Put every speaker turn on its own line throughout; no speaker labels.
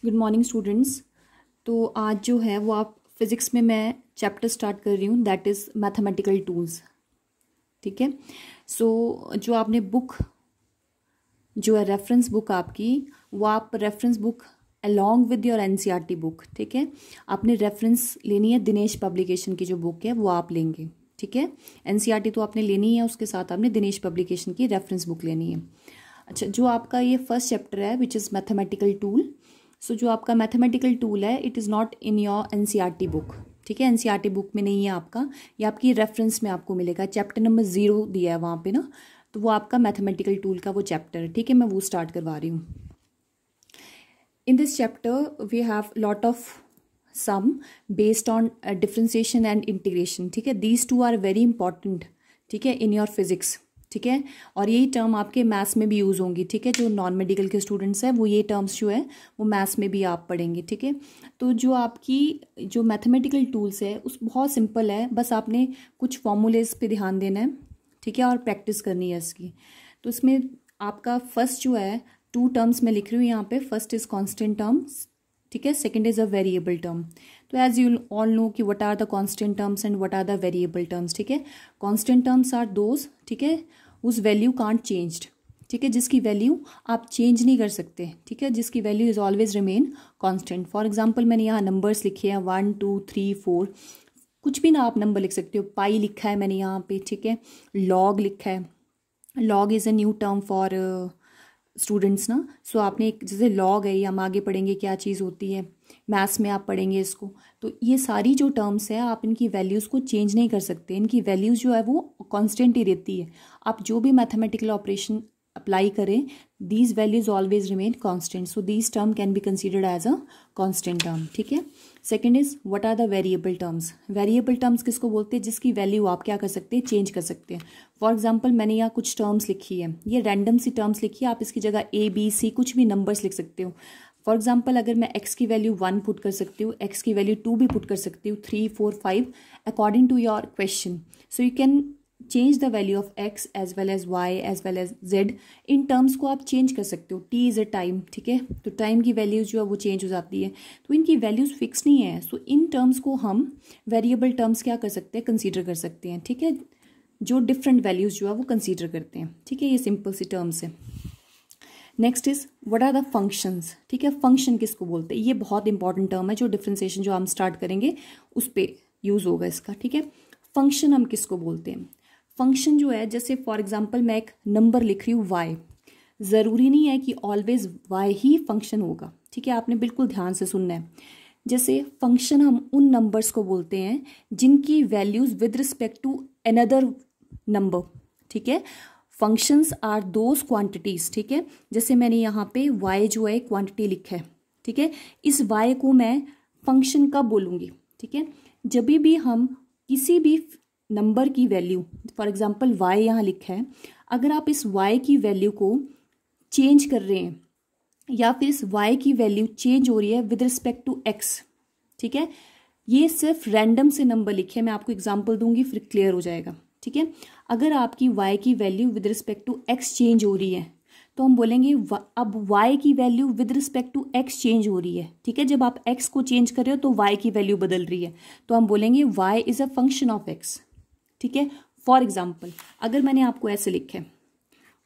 Good morning students. तो आज जो है वो आप फिज़िक्स में मैं चैप्टर स्टार्ट कर रही हूँ, दैट इज़ मैथमेटिकल टूल्स। ठीक है। सो जो आपने बुक जो है रेफरेंस बुक आपकी, वो आप reference book along with your NCERT book, ठीक है, आपने रेफरेंस लेनी है। दिनेश पब्लिकेशन की जो बुक है वो आप लेंगे, ठीक है। एनसीईआरटी तो आपने लेनी है, उसके साथ आपने दिनेश पब्लिकेशन की रेफरेंस बुक लेनी है। अच्छा, जो आपका ये फर्स्ट चैप्टर है विच इज़ मैथमेटिकल टूल। सो जो आपका मैथमेटिकल टूल है it is not in your NCERT book, ठीक है। एनसीईआरटी बुक में नहीं है आपका, ये आपकी रेफरेंस में आपको मिलेगा। चैप्टर नंबर 0 दिया है वहाँ पे ना, तो वो आपका मैथमेटिकल टूल का वो चैप्टर है, ठीक है। मैं वो स्टार्ट करवा रही हूँ। In this chapter we have lot of sum based on differentiation and integration, ठीक है। These two are very important, ठीक है, इन योर फिजिक्स, ठीक है। और यही टर्म आपके मैथ्स में भी यूज़ होंगी, ठीक है। जो नॉन मेडिकल के स्टूडेंट्स हैं वो ये टर्म्स जो है वो मैथ्स में भी आप पढ़ेंगे, ठीक है। तो जो आपकी जो मैथमेटिकल टूल्स है उस बहुत सिंपल है, बस आपने कुछ फॉर्मूलेज पे ध्यान देना है, ठीक है, और प्रैक्टिस करनी है इसकी। तो इसमें आपका फर्स्ट जो है 2 टर्म्स मैं लिख रही हूँ यहाँ पे। फर्स्ट इज कांस्टेंट टर्म्स, ठीक है। Second is a variable term. तो एज यू ऑल नो कि what are the constant terms and what are the variable terms, ठीक है। कांस्टेंट टर्म्स आर दोज, ठीक है, उस वैल्यू कांट चेंज्ड, ठीक है, जिसकी वैल्यू आप चेंज नहीं कर सकते, ठीक है, जिसकी value is always remain constant. For example मैंने यहाँ नंबर्स लिखे हैं 1 2 3 4, कुछ भी ना आप नंबर लिख सकते हो। पाई लिखा है मैंने यहाँ पे, ठीक है। लॉग लिखा है, log is a new term for students ना। सो आपने एक जैसे लॉग है, ये हम आगे पढ़ेंगे क्या चीज़ होती है, मैथ्स में आप पढ़ेंगे इसको। तो ये सारी जो टर्म्स है आप इनकी वैल्यूज़ को चेंज नहीं कर सकते, इनकी वैल्यूज़ जो है वो कांस्टेंट ही रहती है। आप जो भी मैथमेटिकल ऑपरेशन अप्लाई करें, these values always remain constant, so these term can be considered as a constant term, ठीक है। Second is what are the variable terms. Variable terms किसको बोलते हैं, जिसकी वैल्यू आप क्या कर सकते हैं, चेंज कर सकते हैं। फॉर एग्जाम्पल मैंने यहाँ कुछ टर्म्स लिखी है, ये रैंडम सी टर्म्स लिखी है, आप इसकी जगह A B C कुछ भी नंबर्स लिख सकते हो। फॉर एग्जाम्पल अगर मैं x की वैल्यू 1 पुट कर सकती हूँ, x की वैल्यू 2 भी पुट कर सकती हूँ, 3 4 5 according to your question. So you can change the value of x as well as y as well as z। इन टर्म्स को आप चेंज कर सकते हो। t इज़ अ टाइम, ठीक है, तो टाइम की वैल्यूज जो है वो चेंज हो जाती है, तो इनकी वैल्यूज फिक्स नहीं है। सो इन टर्म्स को हम वेरिएबल टर्म्स क्या कर सकते हैं, कंसीडर कर सकते हैं, ठीक है, जो डिफरेंट वैल्यूज जो है वो कंसीडर करते हैं, ठीक है। ये सिंपल सी टर्म्स है। Next is what are the functions, ठीक है। फंक्शन किसको बोलते हैं, ये बहुत इंपॉर्टेंट टर्म है, जो डिफरेंशिएशन जो हम स्टार्ट करेंगे उस पर यूज होगा इसका, ठीक है। फंक्शन हम किसको बोलते हैं, फंक्शन जो है, जैसे फॉर एग्जाम्पल मैं एक नंबर लिख रही हूँ y, ज़रूरी नहीं है कि ऑलवेज y ही फंक्शन होगा, ठीक है, आपने बिल्कुल ध्यान से सुनना है। जैसे फंक्शन हम उन नंबर्स को बोलते हैं जिनकी values with respect to another number, ठीक है। फंक्शंस आर दोज क्वांटिटीज, ठीक है। जैसे मैंने यहाँ पे y जो है क्वांटिटी लिखा है, ठीक है, इस y को मैं फंक्शन कब बोलूँगी, ठीक है, जब भी हम किसी भी नंबर की वैल्यू, फॉर एग्जांपल y यहाँ लिखा है, अगर आप इस y की वैल्यू को चेंज कर रहे हैं या फिर इस y की वैल्यू चेंज हो रही है विद रिस्पेक्ट टू x, ठीक है, ये सिर्फ रैंडम से नंबर लिखे हैं, मैं आपको एग्जांपल दूंगी फिर क्लियर हो जाएगा, ठीक है। अगर आपकी y की value with respect to x change हो रही है तो हम बोलेंगे अब y की value with respect to x change हो रही है, ठीक है। जब आप x को चेंज कर रहे हो तो y की वैल्यू बदल रही है, तो हम बोलेंगे y is a function of x, ठीक है। फॉर एग्जाम्पल अगर मैंने आपको ऐसे लिखा है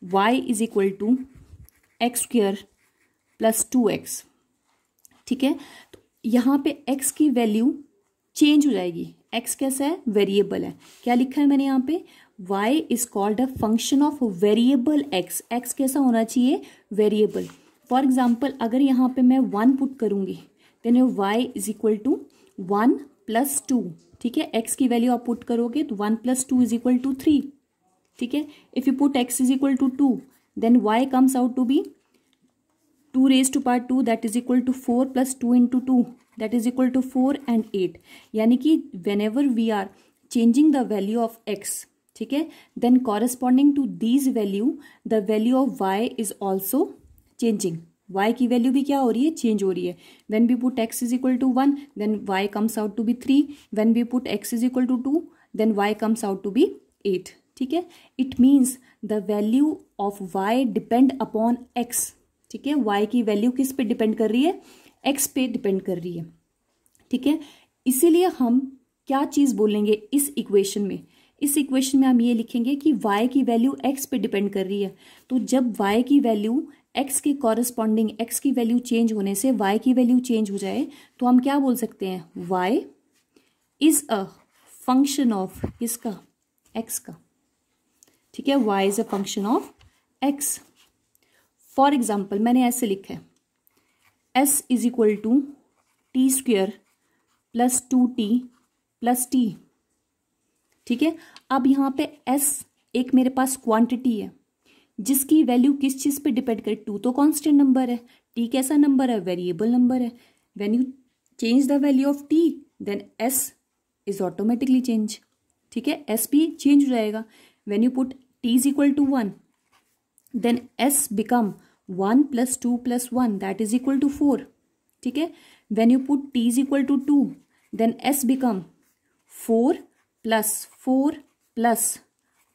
y is equal to x square plus 2x, ठीक है, तो यहाँ पे x की वैल्यू चेंज हो जाएगी। x कैसा है, वेरिएबल है। क्या लिखा है मैंने यहाँ पे, y is called a function of variable x। x कैसा होना चाहिए, वेरिएबल। फॉर एग्जाम्पल अगर यहाँ पे मैं 1 पुट करूंगी then y is equal to 1 plus 2, ठीक है। x की वैल्यू आप पुट करोगे तो 1 प्लस 2 इज इक्वल टू 3, ठीक है। If you put x is equal to 2 then y comes out to be 2 raised to power 2 that is equal to 4 plus 2 into 2 that is equal to 4 and 8। यानी कि whenever we are changing the value of x, ठीक है, then corresponding to these value the value of y is also changing। y की value भी क्या हो रही है, चेंज हो रही है। when we put x is equal to 1 then y comes out to be 3, when we put x is equal to 2 then y comes out to be 8, ठीक है। it means the value of y depend upon x, ठीक है। y की value किस पे depend कर रही है, एक्स पे डिपेंड कर रही है, ठीक है। इसीलिए हम क्या चीज बोलेंगे इस इक्वेशन में, इस इक्वेशन में हम ये लिखेंगे कि y की वैल्यू x पे डिपेंड कर रही है। तो जब y की वैल्यू x के कॉरस्पॉन्डिंग, x की वैल्यू चेंज होने से y की वैल्यू चेंज हो जाए तो हम क्या बोल सकते हैं, y is a function of किसका, x का, ठीक है। y is a function of x। For example मैंने ऐसे लिखा है s is equal to t square plus 2t plus t, ठीक है। अब यहाँ पे s एक मेरे पास क्वांटिटी है जिसकी वैल्यू किस चीज पे डिपेंड करे, 2 तो कांस्टेंट नंबर है, t कैसा नंबर है, वेरिएबल नंबर है। When you change the value of t then s is automatically change, ठीक है, s भी चेंज हो जाएगा। When you put t is equal to 1 then s become 1 plus 2 plus 1 that is equal to 4, ठीक है। When you put t is equal to 2 then s become 4 plus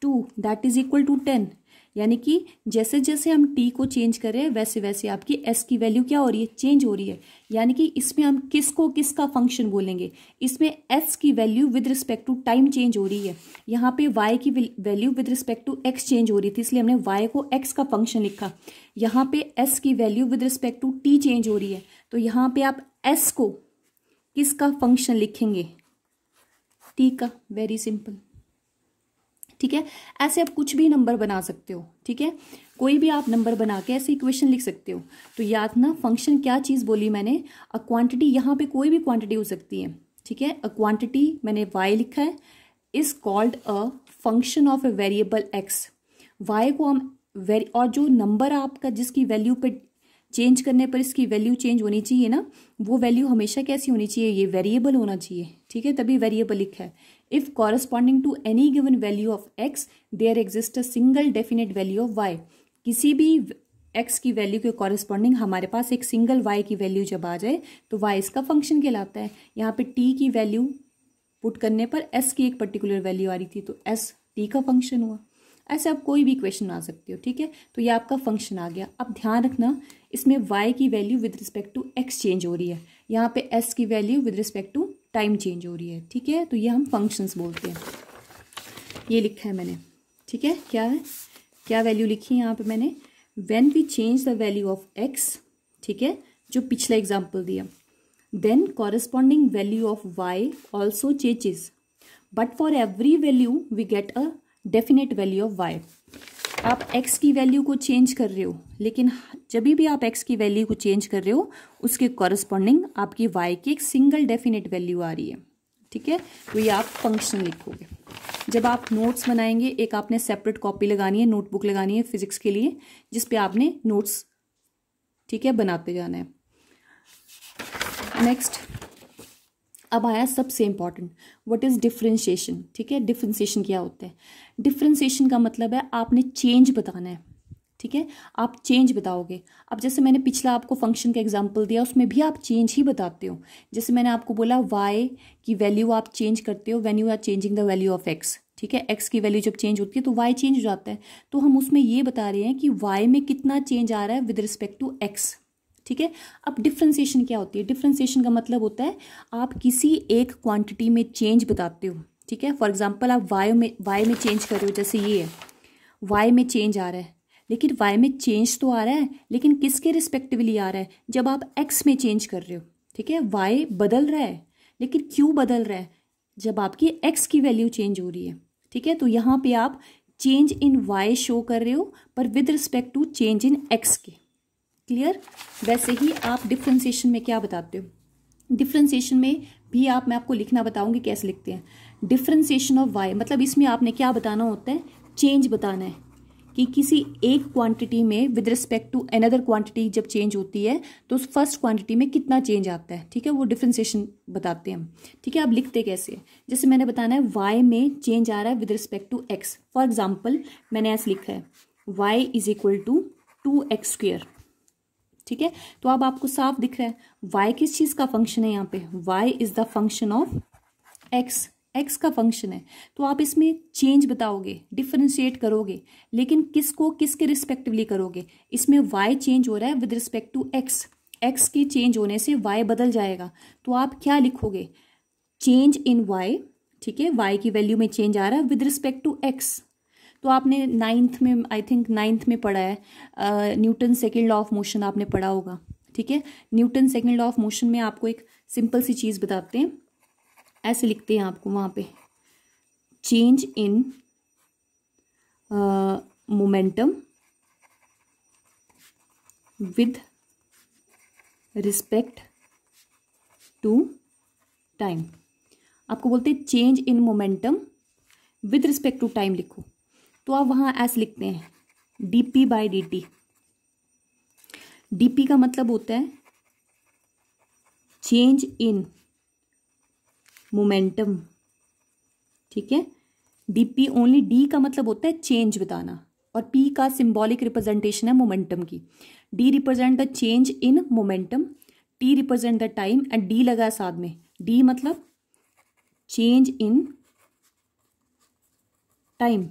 2 that is equal to 10। यानी कि जैसे जैसे हम t को change कर रहे हैं वैसे वैसे आपकी s की वैल्यू क्या हो रही है, चेंज हो रही है। यानी कि इसमें हम किसको किसका फंक्शन बोलेंगे, इसमें s की value with respect to time change हो रही है, यहाँ पे y की value with respect to x change हो रही थी इसलिए हमने y को x का फंक्शन लिखा। यहाँ पे s की value with respect to t change हो रही है तो यहाँ पे आप s को किसका फंक्शन लिखेंगे, t का, वेरी सिंपल, ठीक है। ऐसे आप कुछ भी नंबर बना सकते हो, ठीक है, कोई भी आप नंबर बना के ऐसे इक्वेशन लिख सकते हो। तो याद ना फंक्शन क्या चीज बोली मैंने, अ क्वांटिटी, यहाँ पे कोई भी क्वांटिटी हो सकती है, ठीक है। अ क्वांटिटी मैंने y लिखा है is called a function of a variable x। y को हम और जो नंबर आपका जिसकी वैल्यू पे चेंज करने पर इसकी वैल्यू चेंज होनी चाहिए ना, वो वैल्यू हमेशा कैसी होनी चाहिए, ये वेरिएबल होना चाहिए, ठीक है, तभी वेरिएबल लिखा है। If corresponding to any given value of x there exist a single definite value of y। किसी भी x की वैल्यू के कॉरस्पॉन्डिंग हमारे पास एक सिंगल y की वैल्यू जब आ जाए तो y इसका फंक्शन कहलाता है। यहाँ पे t की वैल्यू पुट करने पर s की एक पर्टिकुलर वैल्यू आ रही थी तो s t का फंक्शन हुआ। ऐसे आप कोई भी इक्वेशन बना सकते हो, ठीक है। तो ये आपका फंक्शन आ गया। अब ध्यान रखना इसमें y की value with respect to x change हो रही है, यहाँ पे s की value with respect to time change हो रही है, ठीक है। तो ये हम फंक्शंस बोलते हैं। ये लिखा है मैंने, ठीक है, क्या है, क्या वैल्यू लिखी है यहाँ पे मैंने, when we change the value of x, ठीक है, जो पिछला एग्जाम्पल दिया, then corresponding value of y also changes but for every value we get a definite value of y। आप x की वैल्यू को चेंज कर रहे हो लेकिन जब भी आप x की वैल्यू को चेंज कर रहे हो उसके कॉरस्पॉन्डिंग आपकी y की एक सिंगल डेफिनेट वैल्यू आ रही है, ठीक है। तो ये आप फंक्शन लिखोगे। जब आप नोट्स बनाएंगे एक आपने सेपरेट कॉपी लगानी है, नोटबुक लगानी है फिजिक्स के लिए जिसपे आपने नोट्स, ठीक है, बनाते जाना है। नेक्स्ट अब आया सबसे इंपॉर्टेंट, व्हाट इज डिफरेंशिएशन, ठीक है। डिफरेंशिएशन क्या होता है, डिफरेंशिएशन का मतलब है आपने चेंज बताना है, ठीक है, आप चेंज बताओगे। अब जैसे मैंने पिछला आपको फंक्शन का एग्जांपल दिया उसमें भी आप चेंज ही बताते हो। जैसे मैंने आपको बोला y की वैल्यू आप चेंज करते हो when you are changing the value of x, ठीक है, x की वैल्यू जब चेंज होती है तो y चेंज हो जाता है। तो हम उसमें ये बता रहे हैं कि y में कितना चेंज आ रहा है विद रिस्पेक्ट टू x, ठीक है। अब डिफरेंशिएशन क्या होती है, डिफरेंशिएशन का मतलब होता है आप किसी एक क्वांटिटी में चेंज बताते हो, ठीक है। फॉर एग्जांपल आप y में चेंज कर रहे हो, जैसे ये है y में चेंज आ रहा है लेकिन y में चेंज तो आ रहा है लेकिन किसके रिस्पेक्टिवली आ रहा है, जब आप x में चेंज कर रहे हो, ठीक है। y बदल रहा है लेकिन क्यों बदल रहा है, जब आपकी x की वैल्यू चेंज हो रही है, ठीक है। तो यहाँ पे आप चेंज इन y शो कर रहे हो पर with respect to change in x के, क्लियर। वैसे ही आप डिफरेंशिएशन में क्या बताते हो, डिफरेंशिएशन में भी मैं आपको लिखना बताऊंगी कैसे लिखते हैं। डिफरेंशिएशन ऑफ y मतलब इसमें आपने क्या बताना होता है, चेंज बताना है कि किसी एक क्वांटिटी में with respect to another quantity जब चेंज होती है तो उस फर्स्ट क्वांटिटी में कितना चेंज आता है, ठीक है, वो डिफरेंशिएशन बताते हैं हम, ठीक है। अब लिखते कैसे है, जैसे मैंने बताना है y में चेंज आ रहा है with respect to x। For example मैंने ऐसे लिखा है y is equal to 2x², ठीक है। तो अब आपको साफ दिख रहा है y किस चीज का फंक्शन है, यहाँ पे y is the function of x का फंक्शन है। तो आप इसमें चेंज बताओगे, डिफरेंशिएट करोगे लेकिन किसको किसके रिस्पेक्टिवली करोगे, इसमें y चेंज हो रहा है with respect to x x के चेंज होने से वाई बदल जाएगा, तो आप क्या लिखोगे, चेंज इन वाई, ठीक है, वाई की वैल्यू में चेंज आ रहा है विद रिस्पेक्ट टू एक्स। तो आपने नाइन्थ में, आई थिंक नाइन्थ में पढ़ा है, Newton second law of motion आपने पढ़ा होगा, ठीक है। Newton second law of motion में आपको एक सिंपल सी चीज़ बताते हैं, ऐसे लिखते हैं आपको वहाँ पे, change in momentum with respect to time. आपको बोलते हैं change in momentum with respect to time लिखो, तो आप वहाँ ऐसे लिखते हैं dp बाई dt। dp का मतलब होता है चेंज इन मोमेंटम, ठीक है। dp ओनली, d का मतलब होता है चेंज बताना, और p का सिंबॉलिक रिप्रेजेंटेशन है मोमेंटम की। d represent the change in momentum, t represent the time, and d लगा साथ में, d मतलब चेंज इन टाइम।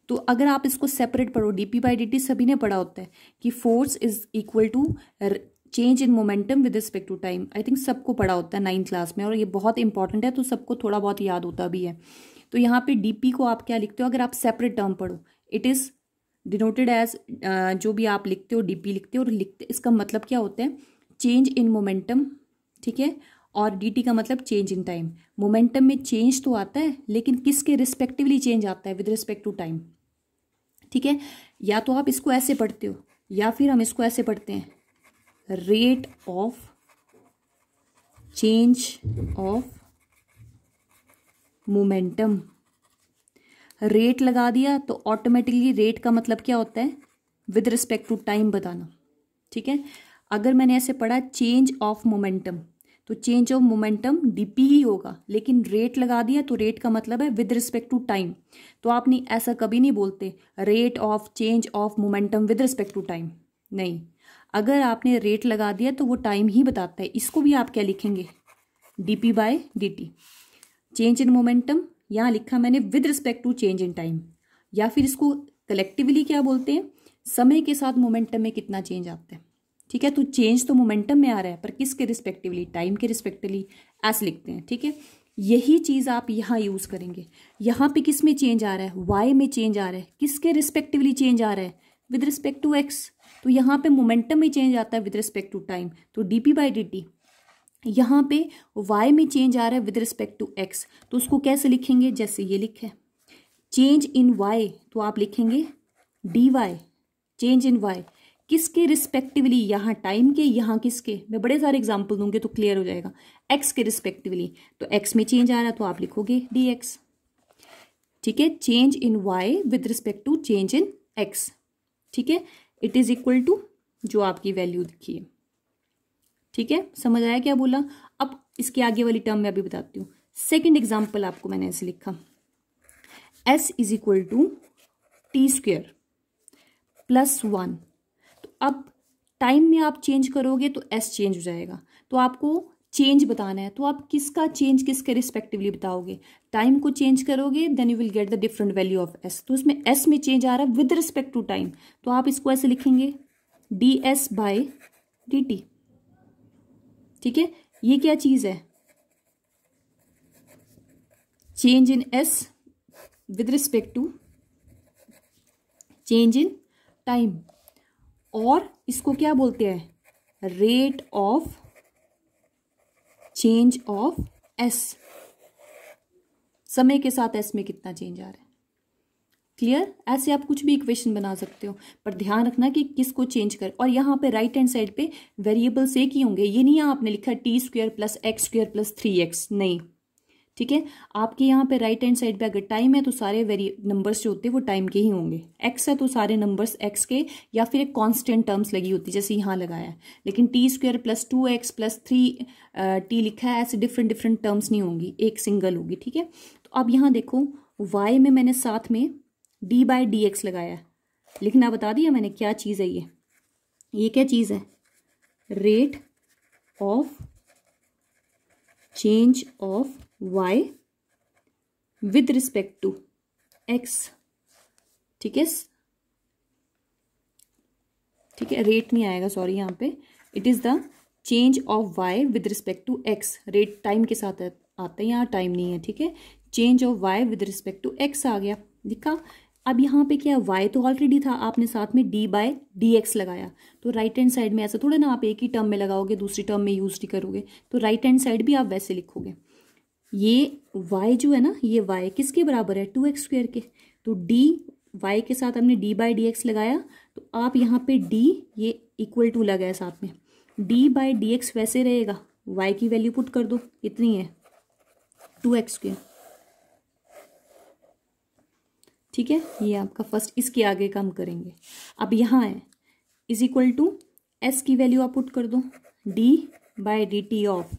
तो अगर आप इसको सेपरेट पढ़ो, dp बाई dt सभी ने पढ़ा होता है कि force is equal to change in momentum with respect to time. I think सबको पढ़ा होता है 9th क्लास में, और ये बहुत इंपॉर्टेंट है, तो सबको थोड़ा बहुत याद होता भी है। तो यहाँ पे dp को आप क्या लिखते हो, अगर आप सेपरेट टर्म पढ़ो, इट इज डिनोटेड एज, जो भी आप लिखते हो dp लिखते हो, और लिखते इसका मतलब क्या होता है, चेंज इन मोमेंटम, ठीक है, और dt का मतलब चेंज इन टाइम। मोमेंटम में चेंज तो आता है, लेकिन किसके रिस्पेक्टिवली चेंज आता है, विद रिस्पेक्ट टू टाइम, ठीक है। या तो आप इसको ऐसे पढ़ते हो, या फिर हम इसको ऐसे पढ़ते हैं, rate of change of momentum. Rate लगा दिया तो ऑटोमेटिकली रेट का मतलब क्या होता है, विद रिस्पेक्ट टू टाइम बताना, ठीक है। अगर मैंने ऐसे पढ़ा चेंज ऑफ मोमेंटम, तो चेंज ऑफ मोमेंटम dp ही होगा, लेकिन रेट लगा दिया तो रेट का मतलब है विद रिस्पेक्ट टू टाइम। तो आपने ऐसा कभी नहीं बोलते rate of change of momentum with respect to time, नहीं। अगर आपने रेट लगा दिया तो वो टाइम ही बताता है। इसको भी आप क्या लिखेंगे, dp by dt। Change in momentum यहाँ लिखा मैंने with respect to change in time, या फिर इसको कलेक्टिवली क्या बोलते हैं, समय के साथ मोमेंटम में कितना चेंज आता है, ठीक है। तो चेंज तो मोमेंटम में आ रहा है, पर किसके रिस्पेक्टिवली, टाइम के रिस्पेक्टिवली, ऐसे लिखते हैं, ठीक है। यही चीज़ आप यहाँ यूज़ करेंगे। यहाँ पे किस में चेंज आ रहा है, वाई में चेंज आ रहा है, किसके रिस्पेक्टिवली चेंज आ रहा है, विद रिस्पेक्ट टू एक्स। तो यहाँ पे मोमेंटम में चेंज आता है विद रिस्पेक्ट टू टाइम, तो dp बाई dt। यहाँ पे y में चेंज आ रहा है विद रिस्पेक्ट टू x, तो उसको कैसे लिखेंगे, जैसे ये लिखा है चेंज इन y, तो आप लिखेंगे dy, चेंज इन y किसके रिस्पेक्टिवली, यहाँ टाइम के, यहाँ किसके, मैं बड़े सारे एग्जाम्पल दूंगे तो क्लियर हो जाएगा, x के रिस्पेक्टिवली। तो x में चेंज आ रहा है तो आप लिखोगे dx, ठीक है। Change in y with respect to change in x, ठीक है, इट इज इक्वल टू जो आपकी वैल्यू दिखी है, ठीक है। समझ आया क्या बोला। अब इसके आगे वाली टर्म मैं अभी बताती हूँ। सेकेंड एग्जाम्पल आपको मैंने ऐसे लिखा, s is equal to t square plus 1। तो अब टाइम में आप चेंज करोगे तो s चेंज हो जाएगा, तो आपको चेंज बताना है, तो आप किसका चेंज किसके रिस्पेक्टिवली बताओगे, टाइम को चेंज करोगे, then you will get the different value of s। तो इसमें s में चेंज आ रहा है विद रिस्पेक्ट टू टाइम, तो आप इसको ऐसे लिखेंगे ds बाय dt, ठीक है। ये क्या चीज है, change in s with respect to change in time, और इसको क्या बोलते हैं, rate of change of s, समय के साथ s में कितना चेंज आ रहा है, क्लियर। ऐसे आप कुछ भी इक्वेशन बना सकते हो, पर ध्यान रखना कि किसको चेंज कर। और यहाँ पे राइट हैंड साइड पे वेरिएबल्स एक ही होंगे, ये नहीं आपने लिखा T square plus x square plus 3x, नहीं, ठीक है। आपके यहाँ पे राइट हैंड साइड पे अगर टाइम है तो सारे नंबर्स जो होते हैं वो टाइम के ही होंगे, एक्स है तो सारे नंबर्स एक्स के, या फिर एक कांस्टेंट टर्म्स लगी होती है जैसे यहाँ लगाया है। लेकिन T square plus 2x plus 3t लिखा है, ऐसे डिफरेंट डिफरेंट टर्म्स नहीं होंगी, एक सिंगल होगी, ठीक है। तो अब यहाँ देखो y में मैंने साथ में d बाई डी एक्स लगाया, लिखना बता दिया मैंने क्या चीज़ है ये क्या चीज़ है, rate of change of y with respect to x, ठीक है, ठीक है। रेट नहीं आएगा, सॉरी, यहाँ पे it is the change of y with respect to x, rate time के साथ आता है, यहाँ टाइम नहीं है, ठीक है। Change of y with respect to x आ गया, लिखा। अब यहाँ पे क्या, वाई तो ऑलरेडी था, आपने साथ में डी बाय डी एक्स लगाया, तो राइट हैंड साइड में ऐसा थोड़ा ना आप एक ही टर्म में लगाओगे दूसरी टर्म में यूज नहीं करोगे, तो राइट हैंड साइड भी आप वैसे लिखोगे। ये y जो है ना, ये y किसके बराबर है, 2x² के, तो d y के साथ हमने d बाई डी एक्स लगाया, तो आप यहाँ पे d ये इक्वल टू लगाया साथ में, d बाई डी एक्स वैसे रहेगा, y की वैल्यू पुट कर दो, कितनी है 2x², ठीक है। ये आपका फर्स्ट, इसके आगे का हम करेंगे। अब यहाँ है इज इक्वल टू s की वैल्यू आप पुट कर दो, d by D T of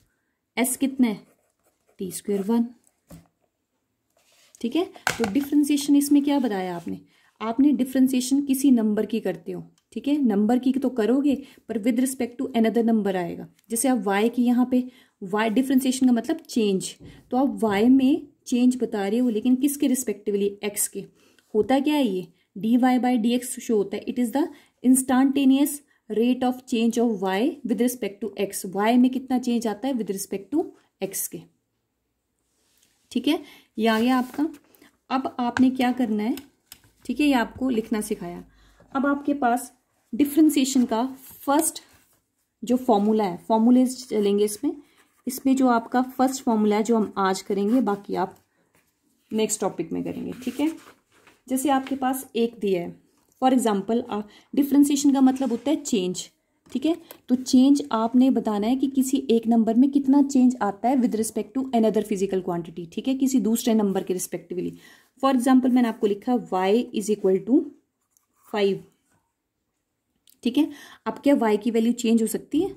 s कितना है t² 1, ठीक है। तो डिफ्रेंसिएशन इसमें क्या बताया आपने डिफ्रेंसिएशन किसी नंबर की करते हो, ठीक है, नंबर की तो करोगे पर with respect to another number आएगा। जैसे आप y की यहाँ पे y डिफ्रेंसिएशन का मतलब चेंज, तो आप y में चेंज बता रहे हो लेकिन किसके रिस्पेक्टिवली, x के। होता क्या है ये dy by d x show होता है, it is the instantaneous rate of change of y with respect to x, y में कितना चेंज आता है विद रिस्पेक्ट टू x के, ठीक है। ये आ गया आपका। अब आपने क्या करना है, ठीक है, ये आपको लिखना सिखाया। अब आपके पास डिफ्रेंसिएशन का फर्स्ट जो फॉर्मूला है, फॉर्मूले चलेंगे इसमें जो आपका फर्स्ट फॉर्मूला है जो हम आज करेंगे, बाकी आप नेक्स्ट टॉपिक में करेंगे, ठीक है। जैसे आपके पास एक दिया है, फॉर एग्जाम्पल डिफ्रेंसिएशन का मतलब होता है चेंज, ठीक है। तो चेंज आपने बताना है कि किसी एक नंबर में कितना चेंज आता है with respect to another physical quantity, ठीक है, किसी दूसरे नंबर के रिस्पेक्टिवली। फॉर एग्जाम्पल मैंने आपको लिखा y इज इक्वल टू 5, ठीक है। अब क्या y की वैल्यू चेंज हो सकती है,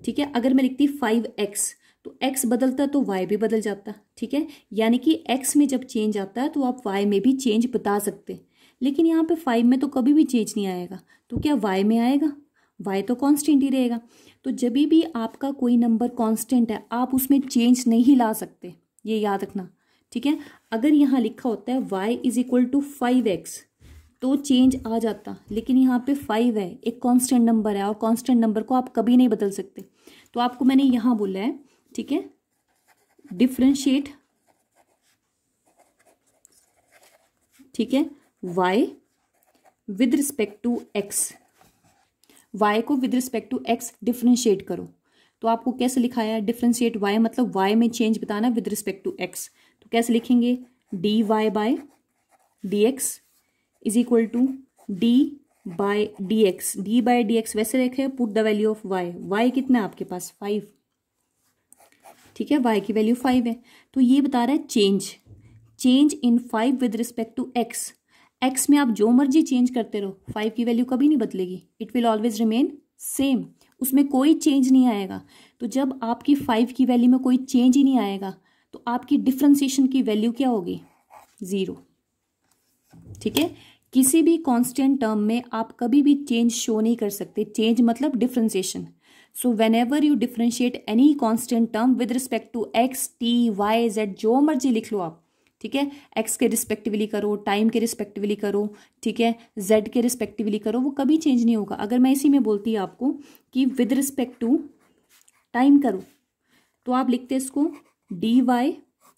ठीक है। अगर मैं लिखती 5x तो x बदलता तो y भी बदल जाता, ठीक है। यानी कि x में जब चेंज आता है तो आप y में भी चेंज बता सकते, लेकिन यहाँ पे 5 में तो कभी भी चेंज नहीं आएगा, तो क्या y में आएगा, y तो कांस्टेंट ही रहेगा। तो जब भी आपका कोई नंबर कांस्टेंट है आप उसमें चेंज नहीं ला सकते, ये याद रखना, ठीक है। अगर यहाँ लिखा होता है y is equal to 5x तो चेंज आ जाता, लेकिन यहाँ पे 5 है, एक कांस्टेंट नंबर है और कांस्टेंट नंबर को आप कभी नहीं बदल सकते। तो आपको मैंने यहाँ बोला है, ठीक है, डिफरेंशिएट, ठीक है, y with respect to x, y को with respect to x differentiate करो। तो आपको कैसे लिखाया है, डिफरेंशिएट y मतलब y में चेंज बताना विद रिस्पेक्ट टू x, तो कैसे लिखेंगे, dy by d x is equal to d by d x, d by d x वैसे रखे, put the value of y, y कितना है आपके पास 5, ठीक है, y की वैल्यू 5 है। तो ये बता रहा है change in 5 with respect to x, x में आप जो मर्जी चेंज करते रहो 5 की वैल्यू कभी नहीं बदलेगी, it will always remain same, उसमें कोई चेंज नहीं आएगा। तो जब आपकी 5 की वैल्यू में कोई चेंज ही नहीं आएगा तो आपकी डिफरेंशिएशन की वैल्यू क्या होगी, 0, ठीक है। किसी भी कांस्टेंट टर्म में आप कभी भी चेंज शो नहीं कर सकते, चेंज मतलब differentiation. So whenever you differentiate any constant term with respect to x, t, y, z, जो मर्जी लिख लो आप, ठीक है, x के रिस्पेक्टिवली करो, टाइम के रिस्पेक्टिवली करो, ठीक है, z के रिस्पेक्टिवली करो, वो कभी चेंज नहीं होगा। अगर मैं इसी में बोलती आपको कि विद रिस्पेक्ट टू टाइम करो तो आप लिखते इसको dy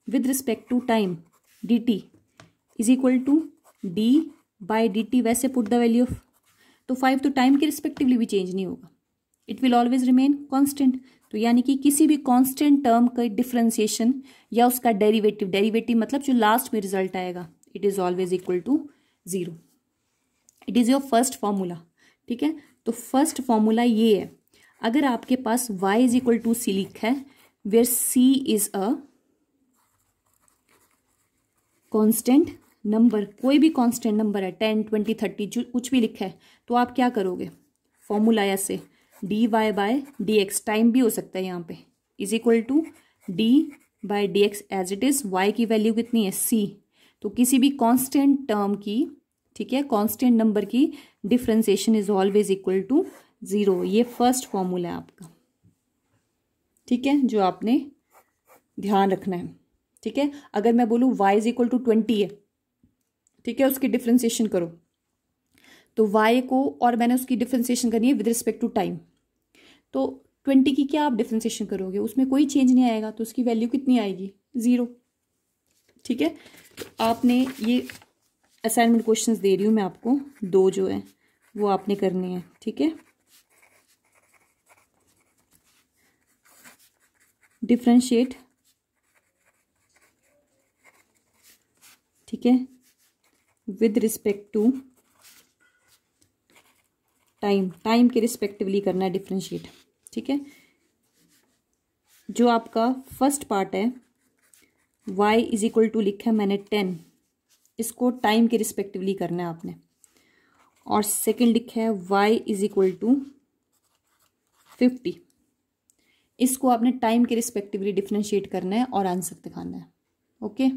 with respect to time dt is equal to d by dt, वैसे पुट द वैल्यू ऑफ, तो 5 तो टाइम के रिस्पेक्टिवली भी चेंज नहीं होगा, it will always remain constant. तो यानी कि किसी भी कांस्टेंट टर्म का डिफरेंशिएशन या उसका डेरिवेटिव मतलब जो लास्ट में रिजल्ट आएगा, it is always equal to 0, it is your first formula, ठीक है। तो फर्स्ट फॉर्मूला ये है, अगर आपके पास y is equal to c लिखा है वेयर c इज अ कांस्टेंट नंबर, कोई भी कांस्टेंट नंबर है 10, 20, 30 जो कुछ भी लिखा है, तो आप क्या करोगे, फॉर्मूला ऐसे dy by d x, time भी हो सकता है यहाँ पे, is equal to d by d x as it is, y की वैल्यू कितनी है c, तो किसी भी कांस्टेंट टर्म की, ठीक है, कांस्टेंट नंबर की differentiation is always equal to 0, ये फर्स्ट फॉर्मूला है आपका, ठीक है, जो आपने ध्यान रखना है, ठीक है। अगर मैं बोलूँ y इज इक्वल टू 20 है, ठीक है, उसकी डिफरेंशिएशन करो, तो y को, और मैंने उसकी डिफरेंशिएशन करनी है विद रिस्पेक्ट टू टाइम, तो 20 की क्या आप डिफ्रेंसिएशन करोगे, उसमें कोई चेंज नहीं आएगा, तो उसकी वैल्यू कितनी आएगी, 0। ठीक है, तो आपने ये असाइनमेंट क्वेश्चंस दे रही हूँ मैं आपको, 2 जो है वो आपने करने हैं। ठीक है, डिफ्रेंशिएट, ठीक है, with respect to time, time के रिस्पेक्टिवली करना है डिफ्रेंशिएट। ठीक है, जो आपका फर्स्ट पार्ट है y इज इक्वल टू लिखा है मैंने 10, इसको टाइम के रिस्पेक्टिवली करना है आपने। और सेकंड लिखा है y इज इक्वल टू 50, इसको आपने टाइम के रिस्पेक्टिवली डिफ्रेंशिएट करना है और आंसर दिखाना है। ओके।